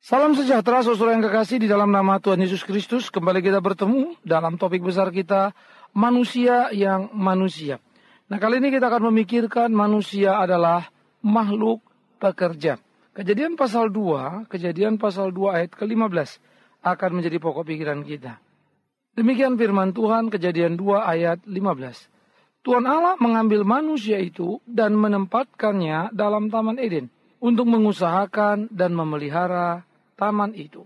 Salam sejahtera saudara yang kekasih di dalam nama Tuhan Yesus Kristus. Kembali kita bertemu dalam topik besar kita, manusia yang manusia. Nah, kali ini kita akan memikirkan manusia adalah makhluk pekerja. Kejadian pasal 2 ayat ke-15 akan menjadi pokok pikiran kita. Demikian firman Tuhan, Kejadian 2 ayat 15. Tuhan Allah mengambil manusia itu dan menempatkannya dalam Taman Eden untuk mengusahakan dan memelihara taman itu.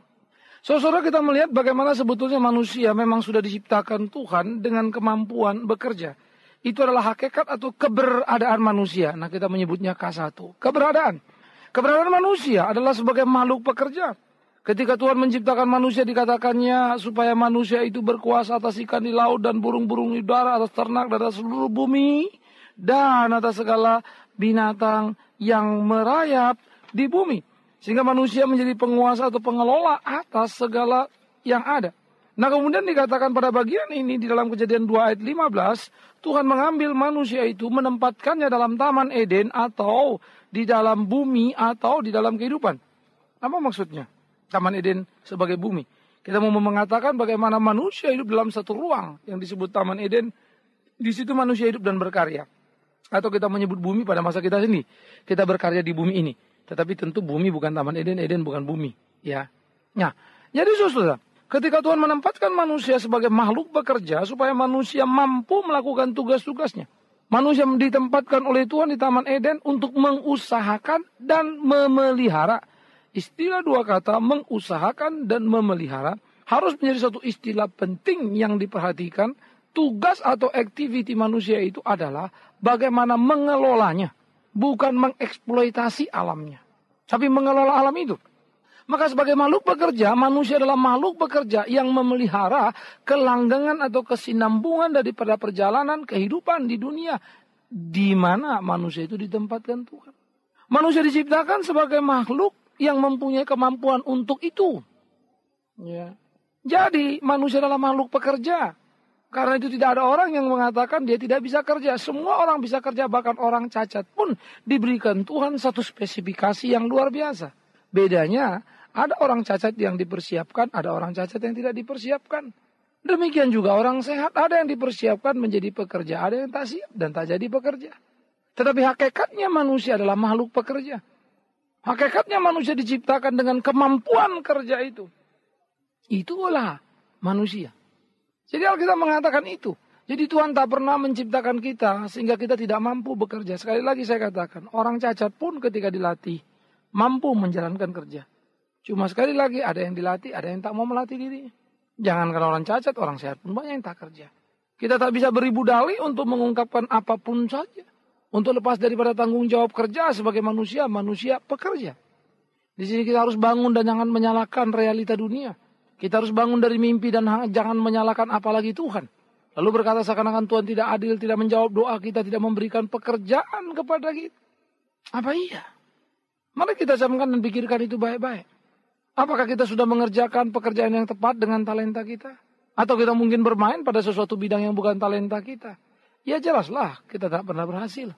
Saudara, kita melihat bagaimana sebetulnya manusia memang sudah diciptakan Tuhan dengan kemampuan bekerja. Itu adalah hakikat atau keberadaan manusia. Nah, kita menyebutnya K1. Keberadaan. Keberadaan manusia adalah sebagai makhluk pekerja. Ketika Tuhan menciptakan manusia, dikatakannya supaya manusia itu berkuasa atas ikan di laut dan burung-burung di udara, atas ternak dan atas seluruh bumi, dan atas segala binatang yang merayap di bumi. Sehingga manusia menjadi penguasa atau pengelola atas segala yang ada. Nah, kemudian dikatakan pada bagian ini di dalam Kejadian 2 ayat 15, Tuhan mengambil manusia itu menempatkannya dalam Taman Eden atau di dalam bumi atau di dalam kehidupan. Apa maksudnya? Taman Eden sebagai bumi. Kita mau mengatakan bagaimana manusia hidup dalam satu ruang yang disebut Taman Eden. Di situ manusia hidup dan berkarya. Atau kita menyebut bumi pada masa kita sini. Kita berkarya di bumi ini. Tetapi tentu bumi bukan Taman Eden, Eden bukan bumi. Ya. Nah, jadi saudara, ketika Tuhan menempatkan manusia sebagai makhluk bekerja supaya manusia mampu melakukan tugas-tugasnya. Manusia ditempatkan oleh Tuhan di Taman Eden untuk mengusahakan dan memelihara. Istilah dua kata, mengusahakan dan memelihara, harus menjadi satu istilah penting yang diperhatikan. Tugas atau aktiviti manusia itu adalah bagaimana mengelolanya. Bukan mengeksploitasi alamnya, tapi mengelola alam itu. Maka sebagai makhluk pekerja, manusia adalah makhluk pekerja yang memelihara kelanggengan atau kesinambungan daripada perjalanan kehidupan di dunia. Di mana manusia itu ditempatkan Tuhan. Manusia diciptakan sebagai makhluk yang mempunyai kemampuan untuk itu. Ya. Jadi manusia adalah makhluk pekerja. Karena itu tidak ada orang yang mengatakan dia tidak bisa kerja. Semua orang bisa kerja, bahkan orang cacat pun diberikan Tuhan satu spesifikasi yang luar biasa. Bedanya, ada orang cacat yang dipersiapkan, ada orang cacat yang tidak dipersiapkan. Demikian juga orang sehat, ada yang dipersiapkan menjadi pekerja, ada yang tak siap dan tak jadi pekerja. Tetapi hakikatnya manusia adalah makhluk pekerja. Hakikatnya manusia diciptakan dengan kemampuan kerja itu. Itulah manusia. Jadi Alkitab mengatakan itu. Jadi Tuhan tak pernah menciptakan kita sehingga kita tidak mampu bekerja. Sekali lagi saya katakan, orang cacat pun ketika dilatih mampu menjalankan kerja. Cuma sekali lagi ada yang dilatih, ada yang tak mau melatih dirinya. Jangan karena orang cacat, orang sehat pun banyak yang tak kerja. Kita tak bisa beribu dalih untuk mengungkapkan apapun saja. Untuk lepas daripada tanggung jawab kerja sebagai manusia, manusia pekerja. Di sini kita harus bangun dan jangan menyalahkan realita dunia. Kita harus bangun dari mimpi dan jangan menyalahkan apalagi Tuhan. Lalu berkata seakan-akan Tuhan tidak adil, tidak menjawab doa kita, tidak memberikan pekerjaan kepada kita. Apa iya? Mari kita camkan dan pikirkan itu baik-baik. Apakah kita sudah mengerjakan pekerjaan yang tepat dengan talenta kita? Atau kita mungkin bermain pada sesuatu bidang yang bukan talenta kita? Ya jelaslah kita tak pernah berhasil.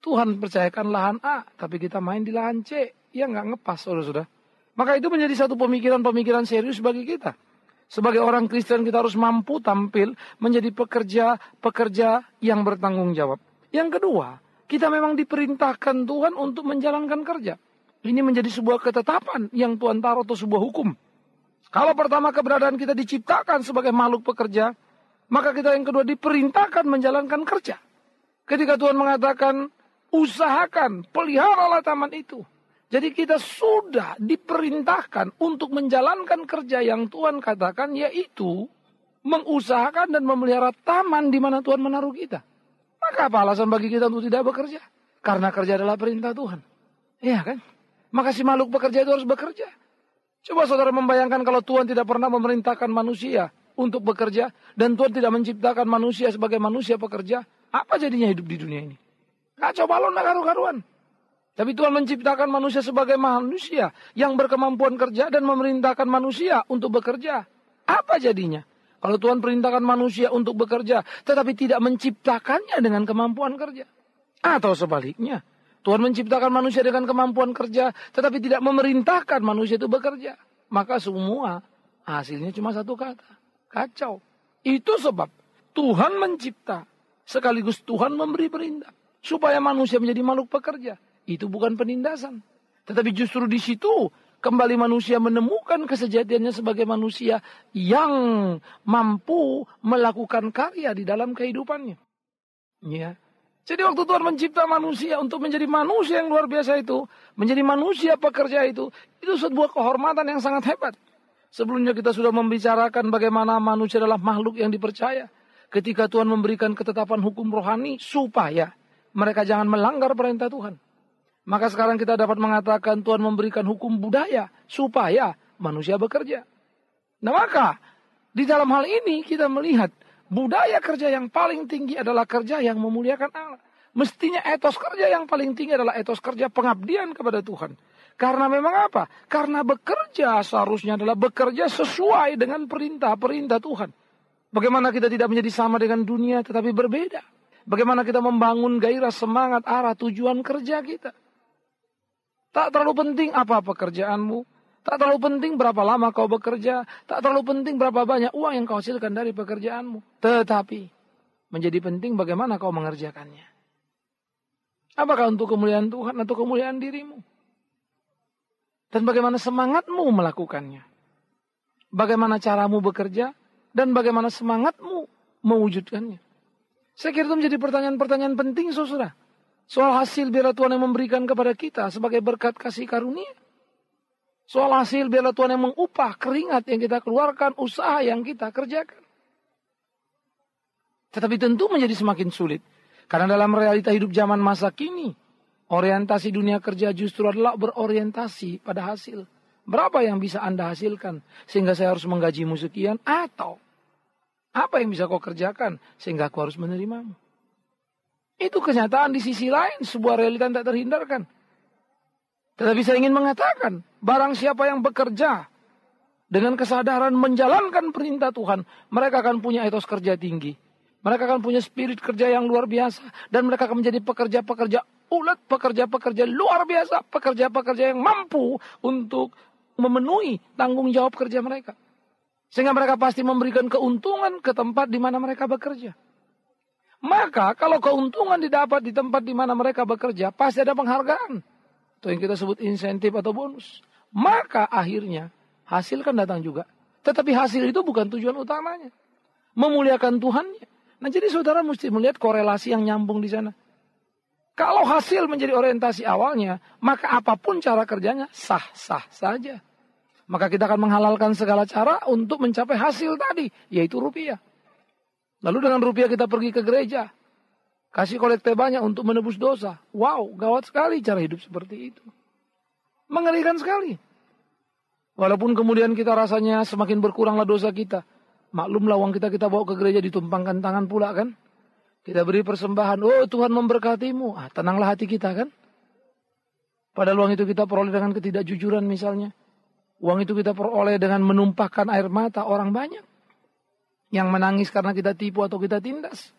Tuhan percayakan lahan A, tapi kita main di lahan C. Ya nggak ngepas, saudara-saudara. Maka itu menjadi satu pemikiran-pemikiran serius bagi kita. Sebagai orang Kristen kita harus mampu tampil menjadi pekerja yang bertanggung jawab. Yang kedua, kita memang diperintahkan Tuhan untuk menjalankan kerja. Ini menjadi sebuah ketetapan yang Tuhan taruh atau sebuah hukum. Kalau pertama keberadaan kita diciptakan sebagai makhluk pekerja, maka kita yang kedua diperintahkan menjalankan kerja. Ketika Tuhan mengatakan, usahakan, peliharalah taman itu. Jadi kita sudah diperintahkan untuk menjalankan kerja yang Tuhan katakan, yaitu mengusahakan dan memelihara taman di mana Tuhan menaruh kita. Maka apa alasan bagi kita untuk tidak bekerja? Karena kerja adalah perintah Tuhan. Iya kan? Maka si makhluk pekerja itu harus bekerja. Coba saudara membayangkan kalau Tuhan tidak pernah memerintahkan manusia untuk bekerja, dan Tuhan tidak menciptakan manusia sebagai manusia pekerja, apa jadinya hidup di dunia ini? Kacau balon, karu-karuan. Tapi Tuhan menciptakan manusia sebagai manusia yang berkemampuan kerja dan memerintahkan manusia untuk bekerja. Apa jadinya? Kalau Tuhan perintahkan manusia untuk bekerja, tetapi tidak menciptakannya dengan kemampuan kerja. Atau sebaliknya, Tuhan menciptakan manusia dengan kemampuan kerja, tetapi tidak memerintahkan manusia itu bekerja. Maka semua hasilnya cuma satu kata, kacau. Itu sebab Tuhan mencipta, sekaligus Tuhan memberi perintah, supaya manusia menjadi makhluk pekerja. Itu bukan penindasan. Tetapi justru di situ kembali manusia menemukan kesejatiannya sebagai manusia yang mampu melakukan karya di dalam kehidupannya. Ya. Jadi waktu Tuhan mencipta manusia untuk menjadi manusia yang luar biasa itu, menjadi manusia pekerja itu sebuah kehormatan yang sangat hebat. Sebelumnya kita sudah membicarakan bagaimana manusia adalah makhluk yang dipercaya. Ketika Tuhan memberikan ketetapan hukum rohani supaya mereka jangan melanggar perintah Tuhan. Maka sekarang kita dapat mengatakan Tuhan memberikan hukum budaya supaya manusia bekerja. Nah maka di dalam hal ini kita melihat budaya kerja yang paling tinggi adalah kerja yang memuliakan Allah. Mestinya etos kerja yang paling tinggi adalah etos kerja pengabdian kepada Tuhan. Karena memang apa? Karena bekerja seharusnya adalah bekerja sesuai dengan perintah-perintah Tuhan. Bagaimana kita tidak menjadi sama dengan dunia tetapi berbeda. Bagaimana kita membangun gairah, semangat, arah, tujuan kerja kita. Tak terlalu penting apa pekerjaanmu. Tak terlalu penting berapa lama kau bekerja. Tak terlalu penting berapa banyak uang yang kau hasilkan dari pekerjaanmu. Tetapi menjadi penting bagaimana kau mengerjakannya. Apakah untuk kemuliaan Tuhan atau kemuliaan dirimu? Dan bagaimana semangatmu melakukannya. Bagaimana caramu bekerja. Dan bagaimana semangatmu mewujudkannya. Saya kira itu menjadi pertanyaan-pertanyaan penting saudara. Soal hasil biarlah Tuhan yang memberikan kepada kita sebagai berkat kasih karunia. Soal hasil biarlah Tuhan yang mengupah keringat yang kita keluarkan, usaha yang kita kerjakan. Tetapi tentu menjadi semakin sulit. Karena dalam realita hidup zaman masa kini, orientasi dunia kerja justru adalah berorientasi pada hasil. Berapa yang bisa Anda hasilkan sehingga saya harus menggajimu sekian, atau apa yang bisa kau kerjakan sehingga aku harus menerimamu. Itu kenyataan di sisi lain, sebuah realita yang tak terhindarkan. Tetapi saya ingin mengatakan, barang siapa yang bekerja dengan kesadaran menjalankan perintah Tuhan, mereka akan punya etos kerja tinggi. Mereka akan punya spirit kerja yang luar biasa. Dan mereka akan menjadi pekerja-pekerja ulet, pekerja-pekerja luar biasa. Pekerja-pekerja yang mampu untuk memenuhi tanggung jawab kerja mereka. Sehingga mereka pasti memberikan keuntungan ke tempat di mana mereka bekerja. Maka kalau keuntungan didapat di tempat di mana mereka bekerja, pasti ada penghargaan. Itu yang kita sebut insentif atau bonus. Maka akhirnya hasil kan datang juga. Tetapi hasil itu bukan tujuan utamanya. Memuliakan Tuhannya. Nah jadi saudara mesti melihat korelasi yang nyambung di sana. Kalau hasil menjadi orientasi awalnya, maka apapun cara kerjanya sah-sah saja. Maka kita akan menghalalkan segala cara untuk mencapai hasil tadi, yaitu rupiah. Lalu dengan rupiah kita pergi ke gereja. Kasih kolekte banyak untuk menebus dosa. Wow, gawat sekali cara hidup seperti itu. Mengerikan sekali. Walaupun kemudian kita rasanya semakin berkuranglah dosa kita. Maklumlah uang kita bawa ke gereja ditumpangkan tangan pula kan. Kita beri persembahan. Oh Tuhan memberkatimu. Tenanglah hati kita kan. Padahal uang itu kita peroleh dengan ketidakjujuran misalnya. Uang itu kita peroleh dengan menumpahkan air mata orang banyak. Yang menangis karena kita tipu atau kita tindas.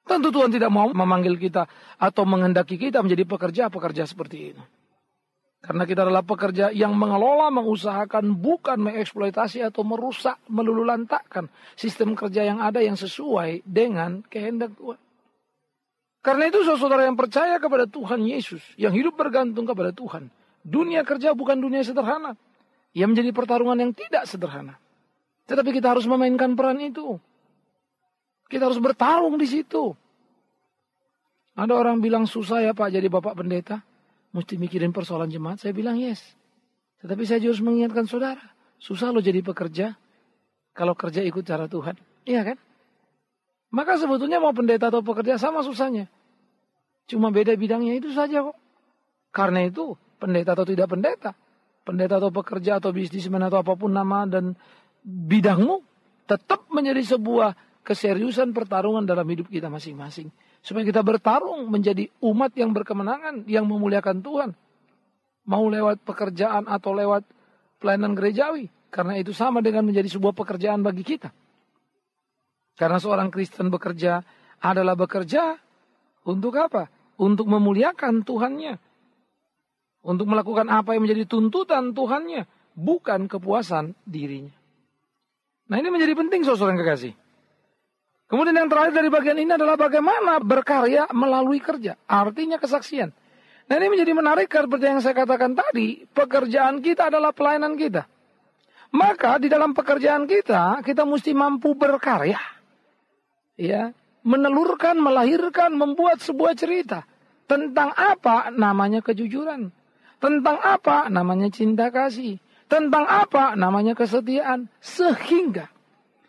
Tentu Tuhan tidak mau memanggil kita atau menghendaki kita menjadi pekerja-pekerja seperti itu. Karena kita adalah pekerja yang mengelola, mengusahakan, bukan mengeksploitasi atau merusak, melululantakkan sistem kerja yang ada yang sesuai dengan kehendak Tuhan. Karena itu saudara yang percaya kepada Tuhan Yesus, yang hidup bergantung kepada Tuhan, dunia kerja bukan dunia sederhana. Ia menjadi pertarungan yang tidak sederhana. Tetapi kita harus memainkan peran itu. Kita harus bertarung di situ. Ada orang bilang susah ya Pak jadi Bapak Pendeta. Mesti mikirin persoalan jemaat. Saya bilang yes. Tetapi saya harus mengingatkan saudara. Susah lo jadi pekerja. Kalau kerja ikut cara Tuhan. Iya kan? Maka sebetulnya mau pendeta atau pekerja sama susahnya. Cuma beda bidangnya itu saja kok. Karena itu pendeta atau tidak pendeta. Pendeta atau pekerja atau bisnismen atau apapun nama dan bidangmu. Tetap menjadi sebuah keseriusan pertarungan dalam hidup kita masing-masing. Supaya kita bertarung menjadi umat yang berkemenangan, yang memuliakan Tuhan. Mau lewat pekerjaan atau lewat pelayanan gerejawi. Karena itu sama dengan menjadi sebuah pekerjaan bagi kita. Karena seorang Kristen bekerja adalah bekerja untuk apa? untuk memuliakan Tuhannya, untuk melakukan apa yang menjadi tuntutan Tuhannya, bukan kepuasan dirinya. Nah, ini menjadi penting, saudara yang kekasih. Kemudian yang terakhir dari bagian ini adalah bagaimana berkarya melalui kerja, artinya kesaksian. Nah, ini menjadi menarik seperti yang saya katakan tadi, pekerjaan kita adalah pelayanan kita. Maka di dalam pekerjaan kita mesti mampu berkarya. Ya, menelurkan, melahirkan, membuat sebuah cerita. Tentang apa namanya kejujuran. Tentang apa namanya cinta kasih. Tentang apa namanya kesetiaan. Sehingga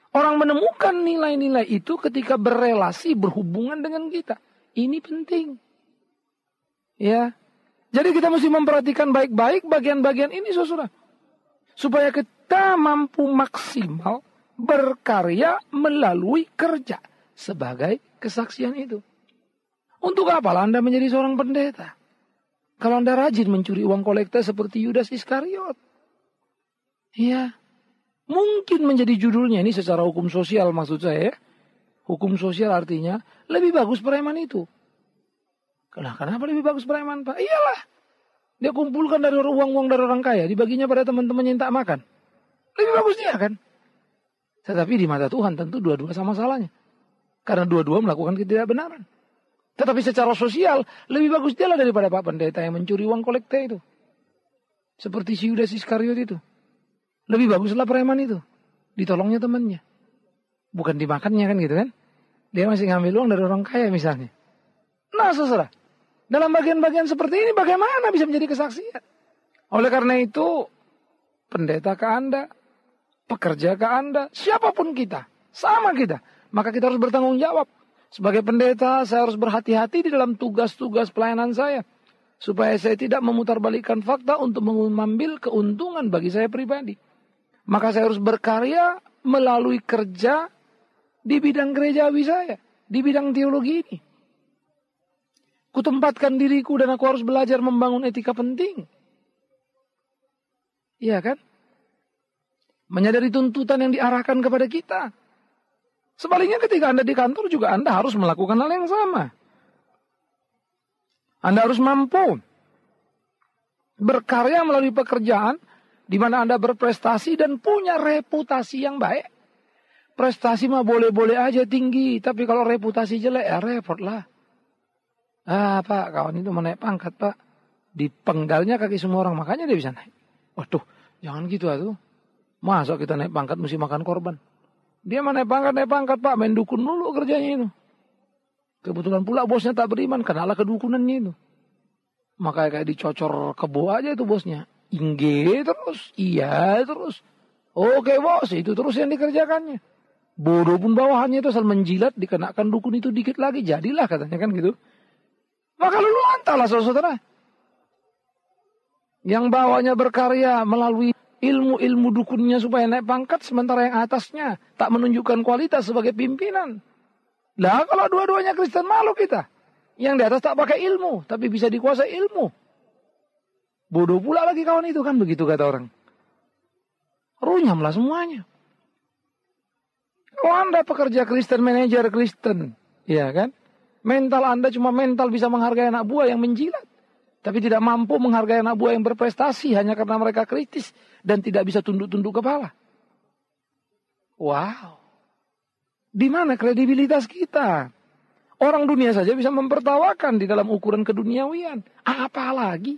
orang menemukan nilai-nilai itu ketika berrelasi, berhubungan dengan kita. Ini penting. Ya, jadi kita mesti memperhatikan baik-baik bagian-bagian ini, saudara. Supaya kita mampu maksimal berkarya melalui kerja sebagai kesaksian itu. Untuk apalah Anda menjadi seorang pendeta? Kalau Anda rajin mencuri uang kolektor seperti Yudas Iskariot. Ya, mungkin menjadi judulnya ini secara hukum sosial maksud saya. Hukum sosial artinya lebih bagus preman itu. Kenapa lebih bagus preman, Pak? Iyalah. Dia kumpulkan dari uang-uang dari orang kaya. Dibaginya pada teman-temannya yang tak makan. Lebih bagus dia kan? Tetapi di mata Tuhan tentu dua-dua sama salahnya. Karena dua-dua melakukan ketidakbenaran. Tetapi secara sosial lebih bagus dia lah daripada Pak Pendeta yang mencuri uang kolekte itu. Seperti si Yudas Iskariot itu. Lebih baguslah preman itu. Ditolongnya temannya. Bukan dimakannya kan gitu kan? Dia masih ngambil uang dari orang kaya misalnya. Nah, saudara. Dalam bagian-bagian seperti ini bagaimana bisa menjadi kesaksian? Oleh karena itu, pendeta ke Anda, pekerja ke Anda, siapapun kita, sama kita, maka kita harus bertanggung jawab. Sebagai pendeta, saya harus berhati-hati di dalam tugas-tugas pelayanan saya. Supaya saya tidak memutarbalikkan fakta untuk mengambil keuntungan bagi saya pribadi. Maka saya harus berkarya melalui kerja di bidang gerejawi saya, di bidang teologi ini. Kutempatkan diriku dan aku harus belajar membangun etika penting. Iya kan? Menyadari tuntutan yang diarahkan kepada kita. Sebaliknya ketika Anda di kantor juga Anda harus melakukan hal yang sama. Anda harus mampu berkarya melalui pekerjaan di mana Anda berprestasi dan punya reputasi yang baik. Prestasi mah boleh-boleh aja tinggi, tapi kalau reputasi jelek ya repot lah. Pak, kawan itu mau naik pangkat, Pak. Dipenggalnya kaki semua orang, makanya dia bisa naik. Waduh, jangan gitu atuh. Masa kita naik pangkat mesti makan korban? Dia mah naik pangkat, Pak. Main dukun dulu kerjanya itu. Kebetulan pula bosnya tak beriman, kenalah kedukunannya itu. Makanya kayak dicocor kebo aja itu bosnya. Ingge terus, iya terus. Oke bos, itu terus yang dikerjakannya. Bodoh pun bawahannya itu asal menjilat, dikenakan dukun itu dikit lagi, jadilah katanya kan gitu. Maka lalu antahlah saudara. Yang bawahnya berkarya melalui ilmu-ilmu dukunnya supaya naik pangkat. Sementara yang atasnya tak menunjukkan kualitas sebagai pimpinan. Lah kalau dua-duanya Kristen malu kita. Yang di atas tak pakai ilmu. Tapi bisa dikuasai ilmu. Bodoh pula lagi kawan itu kan begitu kata orang. Runyamlah semuanya. Kalau Anda pekerja Kristen, manajer Kristen. Ya kan? Mental Anda cuma mental bisa menghargai anak buah yang menjilat. Tapi tidak mampu menghargai anak buah yang berprestasi hanya karena mereka kritis. Dan tidak bisa tunduk-tunduk kepala. Wow. Di mana kredibilitas kita? Orang dunia saja bisa mempertawakan di dalam ukuran keduniawian. Apalagi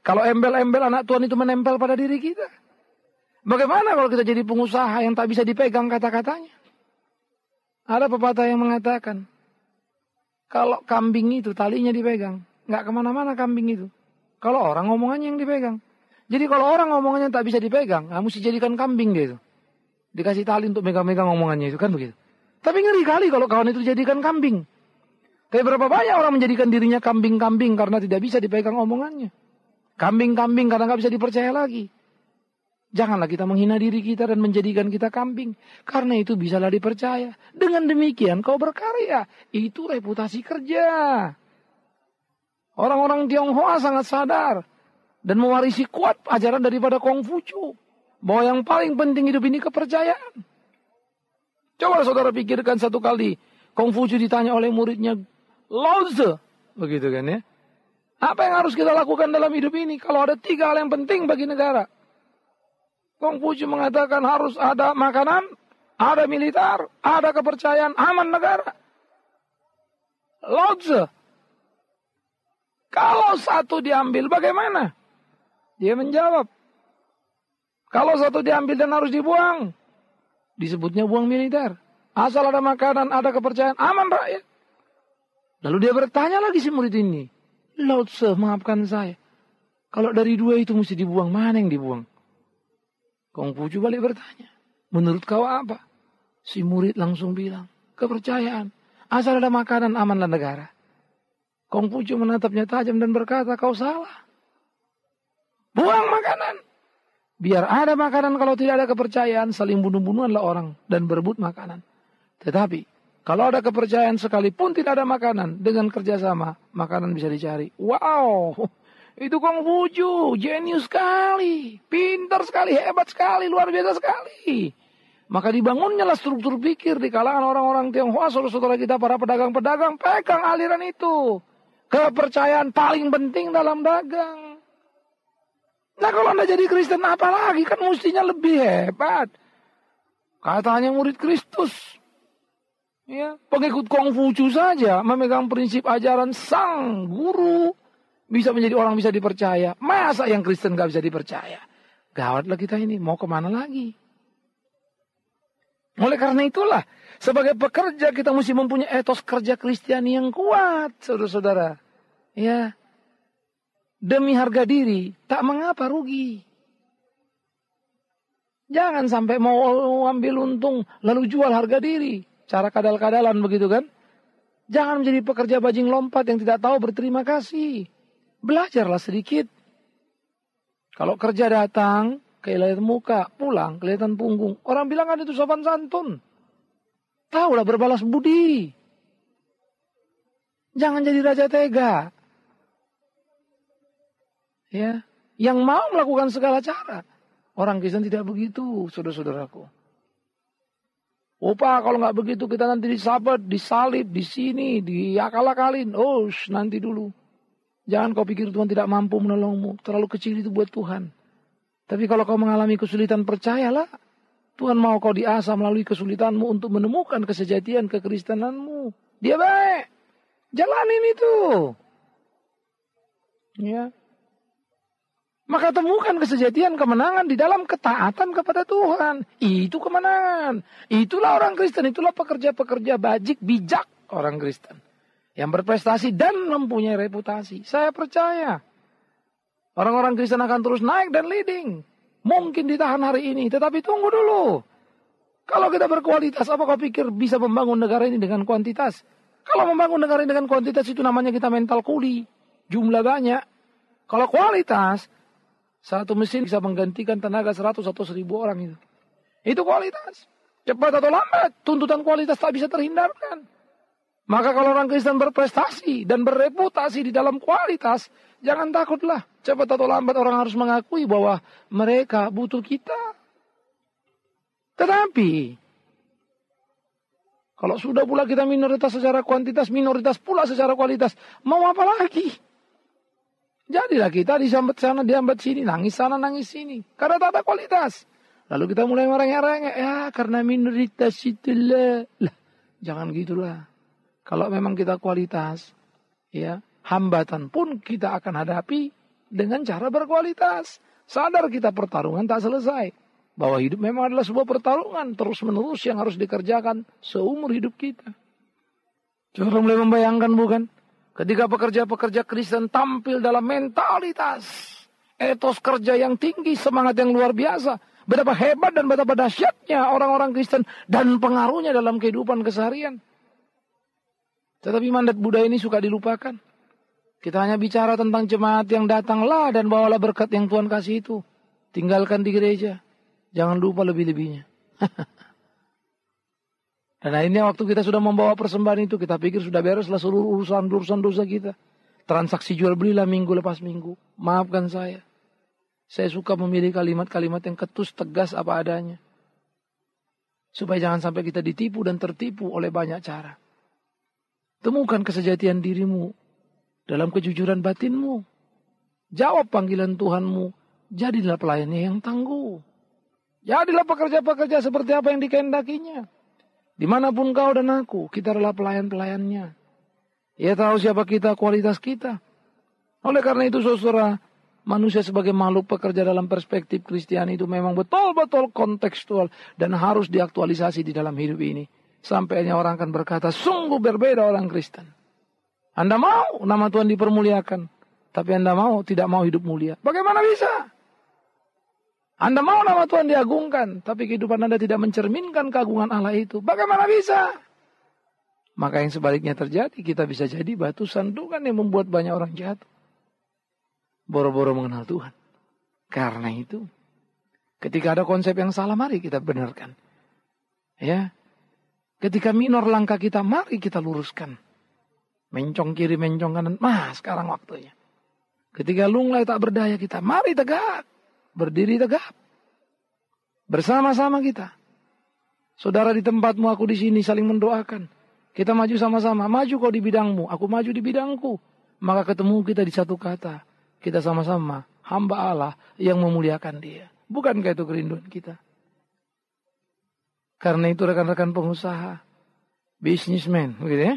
kalau embel-embel anak Tuhan itu menempel pada diri kita. Bagaimana kalau kita jadi pengusaha yang tak bisa dipegang kata-katanya? Ada pepatah yang mengatakan, kalau kambing itu talinya dipegang, nggak kemana-mana kambing itu. Kalau orang ngomongannya yang dipegang. Jadi kalau orang ngomongannya tak bisa dipegang, mesti jadikan kambing dia itu. Dikasih tali untuk megang-megang ngomongannya itu kan begitu. Tapi ngeri kali kalau kawan itu jadikan kambing. Tapi berapa banyak orang menjadikan dirinya kambing-kambing karena tidak bisa dipegang omongannya. Kambing-kambing karena nggak bisa dipercaya lagi. Janganlah kita menghina diri kita dan menjadikan kita kambing. Karena itu bisalah dipercaya. Dengan demikian kau berkarya. Itu reputasi kerja. Orang-orang Tionghoa sangat sadar. Dan mewarisi kuat ajaran daripada Kongfucu. Bahwa yang paling penting hidup ini kepercayaan. Coba saudara pikirkan satu kali. Kongfucu ditanya oleh muridnya Lao Tzu. begitu kan ya. Apa yang harus kita lakukan dalam hidup ini? Kalau ada 3 hal yang penting bagi negara. Konghucu mengatakan harus ada makanan, ada militer, ada kepercayaan, aman negara. Lao Tzu, kalau satu diambil bagaimana? Dia menjawab, kalau satu diambil dan harus dibuang, disebutnya buang militer. Asal ada makanan, ada kepercayaan, aman rakyat. Lalu dia bertanya lagi si murid ini, Lao Tzu, maafkan saya. Kalau dari 2 itu mesti dibuang, mana yang dibuang? Konghucu balik bertanya, menurut kau apa? Si murid langsung bilang, kepercayaan. Asal ada makanan, amanlah negara. Konghucu menatapnya tajam dan berkata, kau salah. Buang makanan. Biar ada makanan, kalau tidak ada kepercayaan, saling bunuh-bunuhanlah orang dan berebut makanan. Tetapi, kalau ada kepercayaan sekalipun tidak ada makanan, dengan kerjasama, makanan bisa dicari. Wow, itu Konghucu, jenius sekali, pintar sekali, hebat sekali, luar biasa sekali. Maka dibangunnyalah struktur pikir di kalangan orang-orang Tionghoa, saudara-saudara kita, para pedagang-pedagang, pegang aliran itu. Kepercayaan paling penting dalam dagang. Nah kalau Anda jadi Kristen apalagi, kan mestinya lebih hebat. Katanya murid Kristus. Ya, pengikut Konghucu saja memegang prinsip ajaran sang guru bisa menjadi orang bisa dipercaya. Masa yang Kristen gak bisa dipercaya? Gawatlah kita ini, mau kemana lagi? Oleh karena itulah, sebagai pekerja kita mesti mempunyai etos kerja Kristiani yang kuat, saudara-saudara. Ya, demi harga diri, tak mengapa rugi. Jangan sampai mau ambil untung lalu jual harga diri. Cara kadal-kadalan begitu kan. Jangan menjadi pekerja bajing lompat yang tidak tahu berterima kasih. Belajarlah sedikit. Kalau kerja datang, kelihatan muka, pulang, kelihatan punggung. Orang bilang kan itu sopan santun. Tahulah berbalas budi. Jangan jadi raja tega. Ya, yang mau melakukan segala cara. Orang Kristen tidak begitu, saudara-saudaraku. Pak, kalau nggak begitu kita nanti disabat, disalib, di sini, diakal-akalin. Oh, nanti dulu. Jangan kau pikir Tuhan tidak mampu menolongmu. Terlalu kecil itu buat Tuhan. Tapi kalau kau mengalami kesulitan, percayalah. Tuhan mau kau diasah melalui kesulitanmu untuk menemukan kesejatian kekristenanmu. Dia baik. Jalanin itu. Ya. Maka temukan kesejatian kemenangan di dalam ketaatan kepada Tuhan. Itu kemenangan. Itulah orang Kristen. Itulah pekerja-pekerja bijak orang Kristen. Yang berprestasi dan mempunyai reputasi. Saya percaya. Orang-orang Kristen akan terus naik dan leading. Mungkin ditahan hari ini. Tetapi tunggu dulu. Kalau kita berkualitas, apa kau pikir bisa membangun negara ini dengan kuantitas? Kalau membangun negara ini dengan kuantitas itu namanya kita mental kuli. Jumlah banyak. Kalau kualitas, satu mesin bisa menggantikan tenaga 100 atau 1000 orang itu. Itu kualitas. Cepat atau lambat, tuntutan kualitas tak bisa terhindarkan. Maka kalau orang Kristen berprestasi dan bereputasi di dalam kualitas, jangan takutlah. Cepat atau lambat orang harus mengakui bahwa mereka butuh kita. Tetapi, kalau sudah pula kita minoritas secara kuantitas, minoritas pula secara kualitas, mau apa lagi? Jadilah kita disambat sana, diambat sini, nangis sana, nangis sini. Karena tak ada kualitas. Lalu kita mulai merengek-rengek. Ya, karena minoritas itulah. Lah, jangan gitulah. Kalau memang kita kualitas, ya, hambatan pun kita akan hadapi dengan cara berkualitas. Sadar kita pertarungan tak selesai. Bahwa hidup memang adalah sebuah pertarungan terus-menerus yang harus dikerjakan seumur hidup kita. Saudara mulai membayangkan bukan? Ketika pekerja-pekerja Kristen tampil dalam mentalitas, etos kerja yang tinggi, semangat yang luar biasa. Betapa hebat dan betapa dahsyatnya orang-orang Kristen dan pengaruhnya dalam kehidupan keseharian. Tetapi mandat budaya ini suka dilupakan. Kita hanya bicara tentang jemaat yang datanglah dan bawalah berkat yang Tuhan kasih itu. Tinggalkan di gereja. Jangan lupa lebih-lebihnya. Dan akhirnya waktu kita sudah membawa persembahan itu, kita pikir sudah bereslah seluruh urusan dosa kita. Transaksi jual belilah minggu lepas minggu. Maafkan saya. Saya suka memilih kalimat-kalimat yang ketus, tegas apa adanya. Supaya jangan sampai kita ditipu dan tertipu oleh banyak cara. Temukan kesejatian dirimu dalam kejujuran batinmu. Jawab panggilan Tuhanmu, jadilah pelayannya yang tangguh. Jadilah pekerja-pekerja seperti apa yang dikehendakinya. Dimanapun kau dan aku, kita adalah pelayan-pelayannya. Ia tahu siapa kita, kualitas kita. Oleh karena itu saudara, manusia sebagai makhluk pekerja dalam perspektif Kristiani itu memang betul-betul kontekstual dan harus diaktualisasi di dalam hidup ini. Sampai orang akan berkata, sungguh berbeda orang Kristen. Anda mau nama Tuhan dipermuliakan, tapi Anda tidak mau hidup mulia. Bagaimana bisa? Anda mau nama Tuhan diagungkan, tapi kehidupan Anda tidak mencerminkan keagungan Allah itu. Bagaimana bisa? Maka yang sebaliknya terjadi, kita bisa jadi batu sandukan yang membuat banyak orang jatuh. Boro-boro mengenal Tuhan. Karena itu, ketika ada konsep yang salah, mari kita benarkan. Ya, ketika minor langkah kita, mari kita luruskan. Mencong kiri, mencong kanan. Sekarang waktunya. Ketika lunglai tak berdaya kita, mari tegak. Berdiri tegak. Bersama-sama kita. Saudara di tempatmu, aku di sini saling mendoakan. Kita maju sama-sama. Maju kau di bidangmu, aku maju di bidangku. Maka ketemu kita di satu kata. Kita sama-sama hamba Allah yang memuliakan Dia. Bukankah itu kerinduan kita? Karena itu rekan-rekan pengusaha, businessman, gitu ya.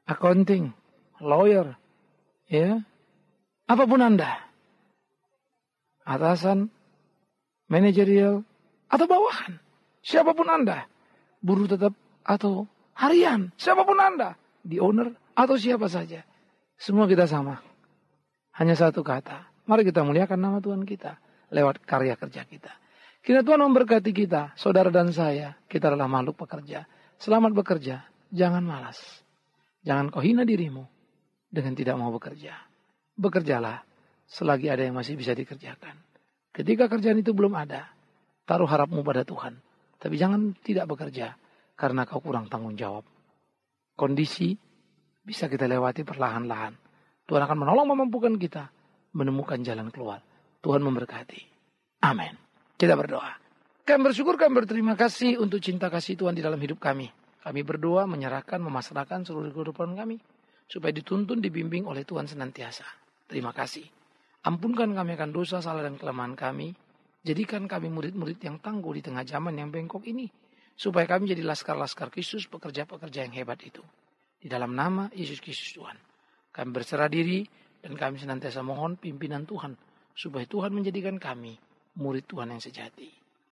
Accounting, lawyer, ya, apapun Anda, atasan, manajerial, atau bawahan, siapapun Anda, buruh tetap atau harian, siapapun Anda, di owner atau siapa saja, semua kita sama, hanya satu kata, mari kita muliakan nama Tuhan kita lewat karya kerja kita. Kiranya Tuhan memberkati kita, saudara dan saya, kita adalah makhluk pekerja. Selamat bekerja, jangan malas. Jangan kau hina dirimu dengan tidak mau bekerja. Bekerjalah selagi ada yang masih bisa dikerjakan. Ketika kerjaan itu belum ada, taruh harapmu pada Tuhan. Tapi jangan tidak bekerja karena kau kurang tanggung jawab. Kondisi bisa kita lewati perlahan-lahan. Tuhan akan menolong memampukan kita menemukan jalan keluar. Tuhan memberkati. Amin. Kita berdoa. Kami bersyukur, kami berterima kasih untuk cinta kasih Tuhan di dalam hidup kami. Kami berdoa, menyerahkan, memasrahkan seluruh kehidupan kami. Supaya dituntun, dibimbing oleh Tuhan senantiasa. Terima kasih. Ampunkan kami akan dosa, salah dan kelemahan kami. Jadikan kami murid-murid yang tangguh di tengah zaman yang bengkok ini. Supaya kami jadi laskar-laskar Kristus, pekerja-pekerja yang hebat itu. Di dalam nama Yesus Kristus Tuhan. Kami berserah diri dan kami senantiasa mohon pimpinan Tuhan. Supaya Tuhan menjadikan kami murid Tuhan yang sejati.